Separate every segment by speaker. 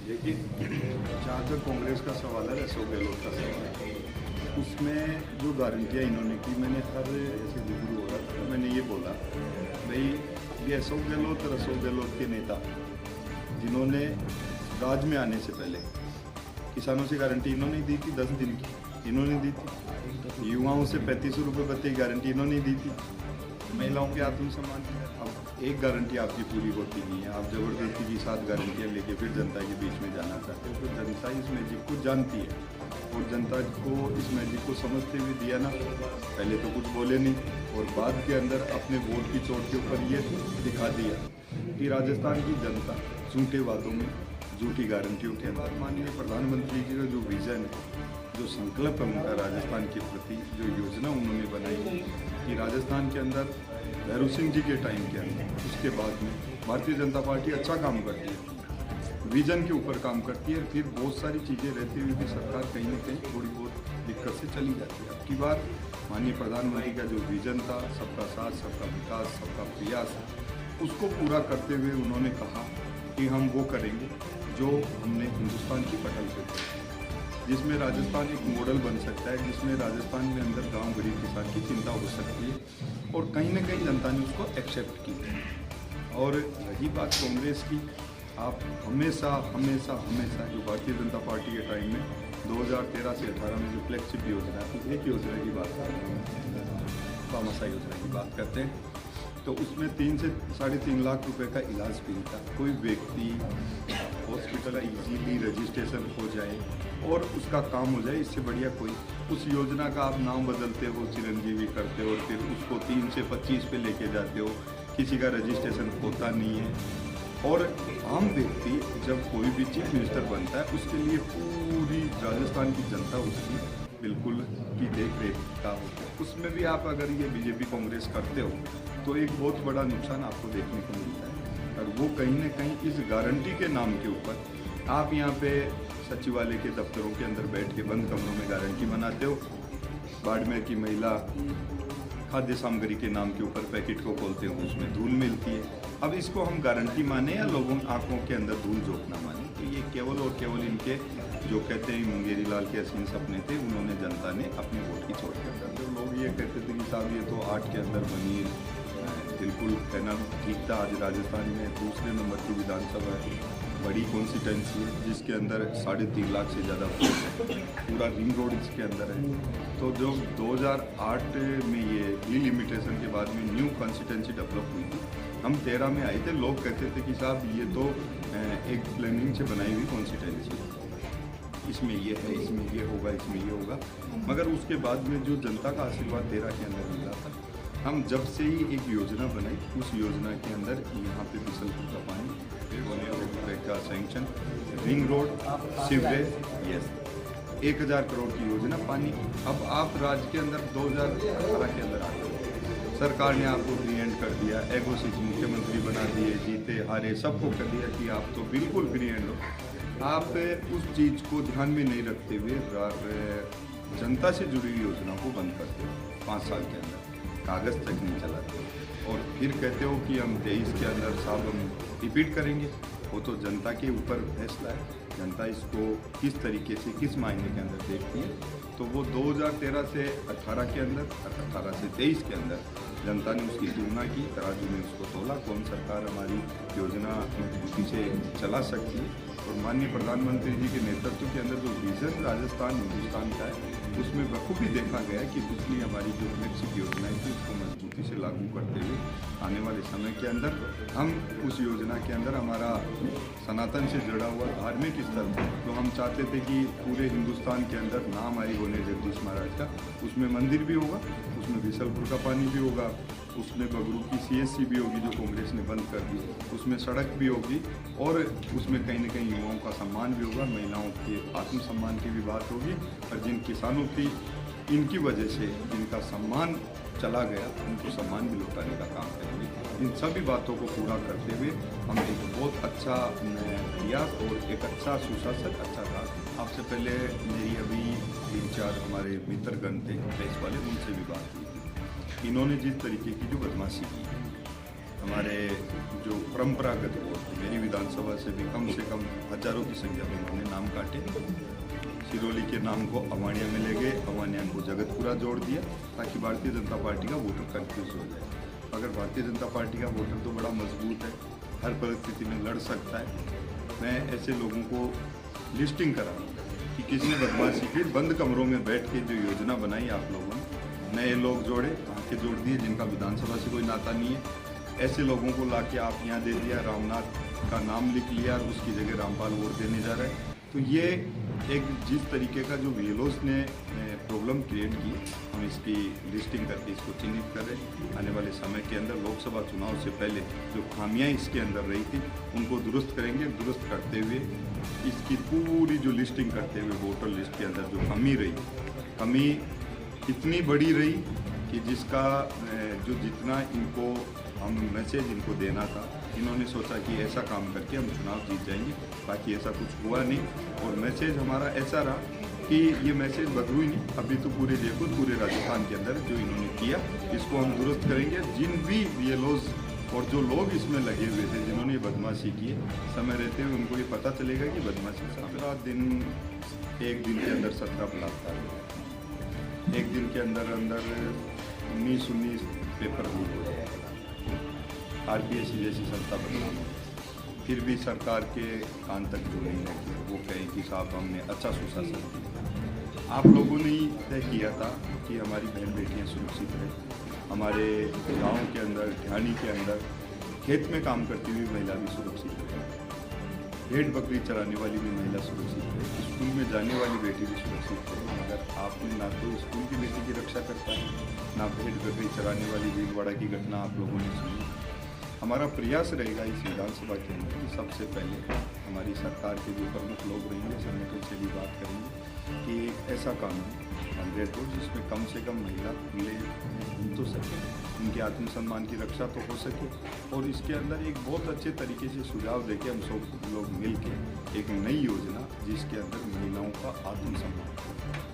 Speaker 1: देखिए, जहाँ तक कांग्रेस का सवाल है, अशोक गहलोत का सवाल है, उसमें जो गारंटियाँ इन्होंने की, मैंने हर ऐसे रूबरू हो रहा था, मैंने ये बोला भाई, ये अशोक गहलोत के नेता जिन्होंने राज में आने से पहले किसानों से गारंटी इन्होंने दी थी 10 दिन की, इन्होंने दी थी। युवाओं से 3500 रुपये भत्ते की गारंटी इन्होंने दी थी। महिलाओं के आत्मसम्मान की, अब एक गारंटी आपकी पूरी होती नहीं है, आप जबरदस्ती की 7 गारंटियाँ लेके फिर जनता के बीच में जाना चाहते हो। तो जनता इस मैजिक को जानती है और जनता को इस मैजिक को समझते हुए दिया ना, पहले तो कुछ बोले नहीं और बाद के अंदर अपने वोट की चोट के ऊपर ये दिखा दिया कि राजस्थान की जनता झूठे वादों में, झूठी गारंटियों के अंदर, माननीय प्रधानमंत्री जी का जो विज़न है, जो संकल्प है उनका राजस्थान के प्रति, जो योजना उन्होंने बनाई कि राजस्थान के अंदर भैरू सिंह जी के टाइम के अंदर, उसके बाद में भारतीय जनता पार्टी अच्छा काम करती है, विजन के ऊपर काम करती है। फिर बहुत सारी चीज़ें रहती हुई भी सरकार कहीं ना कहीं थोड़ी बहुत दिक्कत से चली जाती है। अब की बार माननीय प्रधानमंत्री का जो विजन था, सबका साथ, सबका विकास, सबका प्रयास, उसको पूरा करते हुए उन्होंने कहा कि हम वो करेंगे जो हमने हिंदुस्तान की पटल पे किया, जिसमें राजस्थान एक मॉडल बन सकता है, जिसमें राजस्थान में अंदर गांव गरीब किसान की चिंता हो सकती है, और कहीं ना कहीं जनता ने उसको एक्सेप्ट की। और रही बात कांग्रेस की, आप हमेशा हमेशा हमेशा जो भारतीय जनता पार्टी के टाइम में 2013 से 18 में जो फ्लैगशिप योजना थी, एक योजना की बात करते हैं, फार्मासा योजना की बात करते हैं, तो उसमें 3 से 3.5 लाख रुपए का इलाज फ्री था। कोई व्यक्ति हॉस्पिटल इजीली रजिस्ट्रेशन हो जाए और उसका काम हो जाए, इससे बढ़िया कोई, उस योजना का आप नाम बदलते हो, चिरंजीवी करते हो और फिर उसको 3 से 25 पे लेके जाते हो, किसी का रजिस्ट्रेशन होता नहीं है। और आम व्यक्ति जब कोई भी चीफ मिनिस्टर बनता है, उसके लिए पूरी राजस्थान की जनता उसकी बिल्कुल की देख रेख का होता है। उसमें भी आप अगर ये बीजेपी कांग्रेस करते हो तो एक बहुत बड़ा नुकसान आपको देखने को मिलता है, और वो कहीं ना कहीं इस गारंटी के नाम के ऊपर आप यहाँ पे सचिवालय के दफ्तरों के अंदर बैठ के बंद कमरों में गारंटी बनाते हो। बाड़मेर की महिला खाद्य सामग्री के नाम के ऊपर पैकेट को खोलते हो, उसमें धूल मिलती है। अब इसको हम गारंटी माने या लोगों आंखों के अंदर धूल झोंकना माने, तो ये केवल और केवल इनके जो कहते हैं मुंगेरी लाल के हसीन सपने थे, उन्होंने जनता ने अपने वोट की चोट के अंदर, जो लोग ये कहते थे कि साहब ये तो 8 के अंदर बनी है, बिल्कुल कहना ठीक था। आज राजस्थान में दूसरे नंबर की विधानसभा है, बड़ी कॉन्स्टिट्यूंसी है, जिसके अंदर 3.5 लाख से ज़्यादा वोट है, पूरा रिंग रोड इसके अंदर है। तो जो 2008 में ये डिलिमिटेशन के बाद में न्यू कॉन्स्टिट्यूंसी डेवलप हुई थी, हम 13 में आए थे, लोग कहते थे कि साहब ये तो एक प्लानिंग से बनाई हुई कॉन्स्टिट्यूंसी, इसमें ये है, इसमें ये होगा, इसमें ये होगा। मगर उसके बाद में जो जनता का आशीर्वाद 13 के अंदर मिला था, हम जब से ही एक योजना बनाई, उस योजना के अंदर यहाँ पे बिसलपुर का पानी, 1 करोड़ रुपये का sanction, ring road, sewerage, yes, 1000 crore की योजना पानी। अब आप राज्य के अंदर 2018 के अंदर आ गए, सरकार ने आपको फ्री एंड कर दिया, एगोसिस मुख्यमंत्री बना दिए, जीते हारे सबको कर दिया कि आप तो बिल्कुल फ्री एंड हो। आप उस चीज़ को ध्यान में नहीं रखते हुए जनता से जुड़ी हुई योजनाओं को बंद करते हो 5 साल के अंदर, कागज़ तक नहीं चलाते और फिर कहते हो कि हम 23 के अंदर साहब हम रिपीट करेंगे। वो तो जनता के ऊपर फैसला है, जनता इसको किस तरीके से, किस मायने के अंदर देखती है। तो वो 2013 से 18 के अंदर, 18 से 23 के अंदर जनता ने उसकी तुलना की, तराजू में उसको तोला, कौन सरकार हमारी योजना मजबूती से चला सकती है। और माननीय प्रधानमंत्री जी के नेतृत्व के अंदर जो विजन राजस्थान हिंदुस्तान का है, उसमें बखूबी देखा गया कि पिछली हमारी जो फ्लैगशिप योजनाएं थी, उसको मजबूती से लागू करते हुए आने वाले समय के अंदर हम उस योजना के अंदर हमारा सनातन से जुड़ा हुआ धार्मिक स्थल, तो हम चाहते थे कि पूरे हिंदुस्तान के अंदर नाम आई होने जगदीश महाराज का, उसमें मंदिर भी होगा, उसमें बिसलपुर का पानी भी होगा, उसमें बगरू की CSC भी होगी जो कांग्रेस ने बंद कर दी, उसमें सड़क भी होगी और उसमें कहीं ना कहीं युवाओं का सम्मान भी होगा, महिलाओं के आत्मसम्मान की भी बात होगी, और जिन किसानों की इनकी वजह से जिनका सम्मान चला गया, उनको सम्मान भी लौटाने का काम करेंगे। इन सभी बातों को पूरा करते हुए हम एक बहुत अच्छा प्रयास और एक अच्छा सुशासन, अच्छा था। आपसे पहले मेरी अभी 3-4 हमारे मित्रगण थे प्रेस वाले, उनसे भी बात हुई थी। इन्होंने जिस तरीके की जो बदमाशी की, हमारे जो परंपरागत वोट, मेरी विधानसभा से कम हजारों की संख्या में उन्होंने नाम काटे। सिरोली के नाम को अवानिया में ले गए, अवानिया को जगतपुरा जोड़ दिया ताकि भारतीय जनता पार्टी का वोटर कंफ्यूज हो जाए। अगर भारतीय जनता पार्टी का वोटर तो बड़ा मजबूत है, हर परिस्थिति में लड़ सकता है। मैं ऐसे लोगों को लिस्टिंग कराऊंगा कि किसने बदमाशी की, बंद कमरों में बैठ के जो योजना बनाई आप लोगों ने, नए लोग जोड़े, आंखें जोड़ दिए जिनका विधानसभा से कोई नाता नहीं है, ऐसे लोगों को लाके आप यहाँ दे दिया, रामनाथ का नाम लिख लिया और उसकी जगह रामपाल वोट देने जा रहे हैं। तो ये एक जिस तरीके का जो VLOs ने प्रॉब्लम क्रिएट की, हम इसकी लिस्टिंग करके इसको चिन्हित कर रहे हैं। आने वाले समय के अंदर लोकसभा चुनाव से पहले जो खामियां इसके अंदर रही थी उनको दुरुस्त करेंगे। दुरुस्त करते हुए इसकी पूरी जो लिस्टिंग करते हुए वोटर लिस्ट के अंदर जो कमी रही, कमी इतनी बड़ी रही कि जिसका जो जितना इनको हम मैसेज इनको देना था, इन्होंने सोचा कि ऐसा काम करके हम चुनाव जीत जाएंगे, बाकी ऐसा कुछ हुआ नहीं। और मैसेज हमारा ऐसा रहा कि ये मैसेज बदलू ही नहीं। अभी तो पूरे जयपुर, पूरे राजस्थान के अंदर जो इन्होंने किया, इसको हम दुरुस्त करेंगे। जिन भी VLOs और जो लोग इसमें लगे हुए थे, जिन्होंने ये बदमाशी की, समय रहते हुए उनको ये पता चलेगा कि बदमाशी 17 दिन, एक दिन के अंदर 17 बलात्कार, एक दिन के अंदर 19 पेपर लीक हो जाए, RPSC जैसी संस्था बदनाम हो, फिर भी सरकार के कान तक जो नहीं रखी, वो कहें कि साहब हमने अच्छा सुशासन किया। आप लोगों ने ही तय किया था कि हमारी बहन बेटियाँ सुरक्षित रहे। हमारे गांव के अंदर, ढाणी के अंदर खेत में काम करती हुई महिला भी सुरक्षित रहे, भेड़ बकरी चराने वाली भी महिला सुरक्षित रहे, स्कूल में जाने वाली बेटी भी सुरक्षित रहे। मगर आपने ना तो स्कूल की बेटी की रक्षा करता है, ना भेड़ बकरी चराने वाली भीलवाड़ा की घटना आप लोगों ने सुनी। हमारा प्रयास रहेगा इस विधानसभा के अंदर कि सबसे पहले हमारी सरकार के जो प्रमुख लोग रहेंगे, संगठन से भी बात करेंगे कि एक ऐसा कानून जनरेट हो जिसमें कम से कम महिला मिले घूम तो सके, उनके आत्मसम्मान की रक्षा तो हो सके। और इसके अंदर एक बहुत अच्छे तरीके से सुझाव देके हम सब लोग मिल के एक नई योजना, जिसके अंदर महिलाओं का आत्मसम्मान,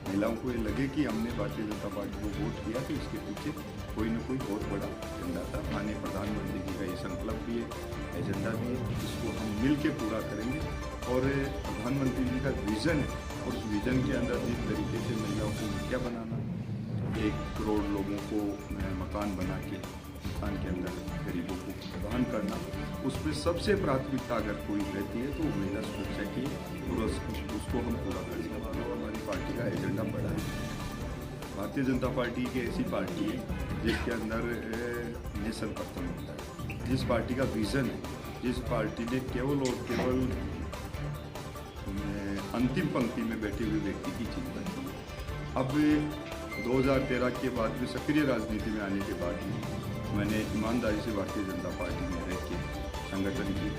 Speaker 1: महिलाओं को ये लगे कि हमने भारतीय जनता पार्टी को वोट किया तो इसके पीछे कोई न कोई बहुत बड़ा एजेंडा था। माननीय प्रधानमंत्री जी का ये संकल्प भी है, एजेंडा भी है, इसको हम मिल के पूरा करेंगे। और प्रधानमंत्री जी का विज़न है, और उस विज़न के अंदर जिस तरीके से महिलाओं को मुखिया बनाना, 1 करोड़ लोगों को मकान बना के मकान के अंदर गरीबों को प्रदान करना, उसमें सबसे प्राथमिकता अगर कोई रहती है तो महिला सुरक्षा की, और उसको हम पूरा करेंगे। तो हमारी पार्टी का एजेंडा बड़ा है। भारतीय जनता पार्टी एक ऐसी पार्टी है जिसके अंदर नेशन पतन होता है, जिस पार्टी का विज़न है, जिस पार्टी ने केवल और केवल अंतिम पंक्ति में बैठे हुए व्यक्ति की चिंता की। अब 2013 के बाद भी सक्रिय राजनीति में आने के बाद मैंने ईमानदारी से भारतीय जनता पार्टी में रह के संगठन की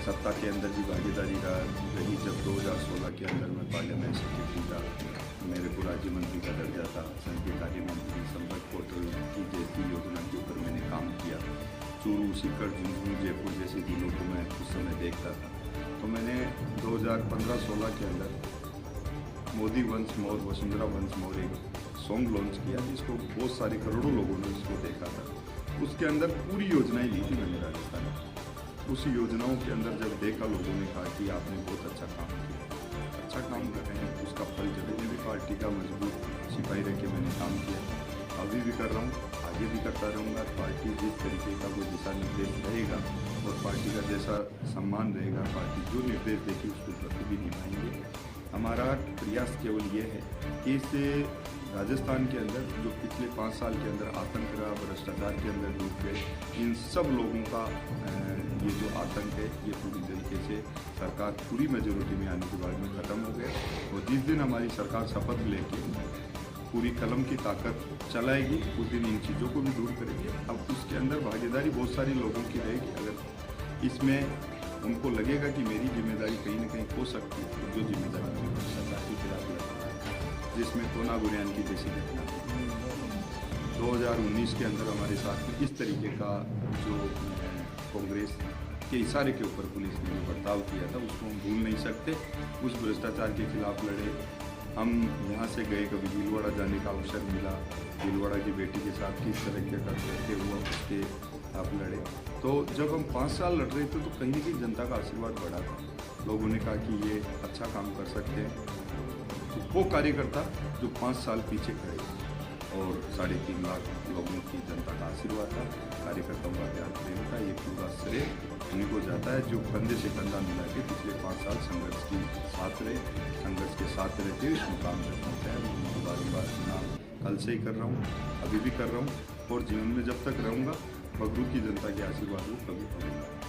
Speaker 1: सत्ता के अंदर भी भागीदारी रही। जब 2016 के अंदर मैं पार्लियामेंट सेक्रेटरी था, मेरे को राज्य मंत्री का दर्जा था, संघीय कार्य मंत्री, संपर्क पोर्टल की जैसी योजना के ऊपर मैंने काम किया। चूरू, सीकर, झुंझुनू, जयपुर जैसे जिलों को मैं उस समय देखता था। तो मैंने 2015-16 के अंदर Modi once more, Vasundhara once more एक सॉन्ग लॉन्च किया, जिसको बहुत सारे करोड़ों लोगों ने इसको देखा था। उसके अंदर पूरी योजनाएं ली थी मैंने राजस्थान में। उस योजनाओं के अंदर जब देखा, लोगों ने कहा कि आपने बहुत अच्छा काम किया, अच्छा काम कर रहे हैं, उसका फल जरूर भी पार्टी का मजबूत सिपाही रह के मैंने काम किया, अभी भी कर रहा हूँ, आगे भी करता रहूँगा। पार्टी जिस तरीके का कोई दिशा निर्देश रहेगा और पार्टी का जैसा सम्मान रहेगा, पार्टी जो निर्देश देगी उसको कभी भी निभाएंगे। हमारा प्रयास केवल ये है कि इस राजस्थान के अंदर जो पिछले 5 साल के अंदर आतंक रहा, भ्रष्टाचार के अंदर डूब गए, इन सब लोगों का ये जो आतंक है, ये पूरी तरीके से सरकार पूरी मेजोरिटी में आने के बाद में ख़त्म हो गया। और जिस दिन हमारी सरकार शपथ लेके पूरी कलम की ताकत चलाएगी, उस दिन इन चीज़ों को भी दूर करेंगे। अब उसके अंदर भागीदारी बहुत सारी लोगों की रहेगी। अगर इसमें उनको लगेगा कि मेरी जिम्मेदारी कहीं ना कहीं हो सकती है, तो जो जिम्मेदारी सरकार के खिलाफ लगता है, जिसमें कोना बुनियान की जैसी घटना 2019 के अंदर हमारे साथ में इस तरीके का जो कांग्रेस के इशारे के ऊपर पुलिस ने जो बर्ताव किया था, उसको हम भूल नहीं सकते। उस भ्रष्टाचार के खिलाफ लड़े। हम यहाँ से गए, कभी भीलवाड़ा जाने का अवसर मिला, भीलवाड़ा की बेटी के साथ किस तरह का करते हुआ उसके आप लड़े। तो जब हम 5 साल लड़ रहे थे तो कहीं ना कहीं जनता का आशीर्वाद बढ़ा था। लोगों ने कहा कि ये अच्छा काम कर सकते हैं। तो वो कार्यकर्ता जो 5 साल पीछे खड़े और 3.5 लाख लोगों की जनता का आशीर्वाद था, कार्यकर्ताओं का प्यार प्रेम था, ये पूरा श्रेय उन्हीं को जाता है जो कंधे से कंधा मिला के पिछले 5 साल संघर्ष के साथ रहते हुए इस मुकाम तक पहुँचाया। मैं उनको बारम्बार नाम कल से ही कर रहा हूँ, अभी भी कर रहा हूँ और जीवन में जब तक रहूँगा बगरू की जनता के आशीर्वाद को कभी करूँगा।